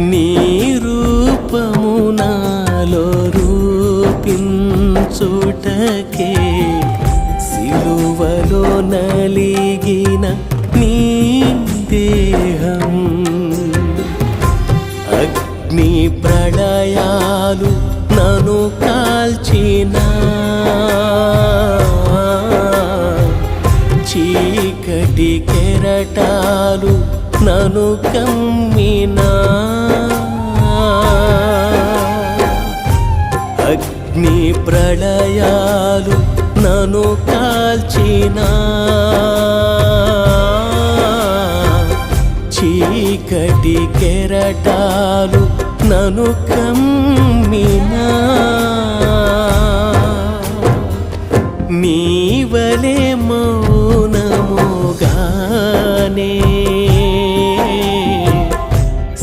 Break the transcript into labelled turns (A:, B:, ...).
A: నీ రూపము నాలో రూపించుటకే సిలువలో నలిగిన నీ దేహం అగ్ని ప్రళయాలు నన్ను కాల్చిన చీకటి కెరటాలు నన్ను కమ్మినా అగ్ని ప్రళయాలు నన్ను కాల్చిన చీకటి కెరటాలు నన్ను కమ్మినా నీవలే మౌనముగానే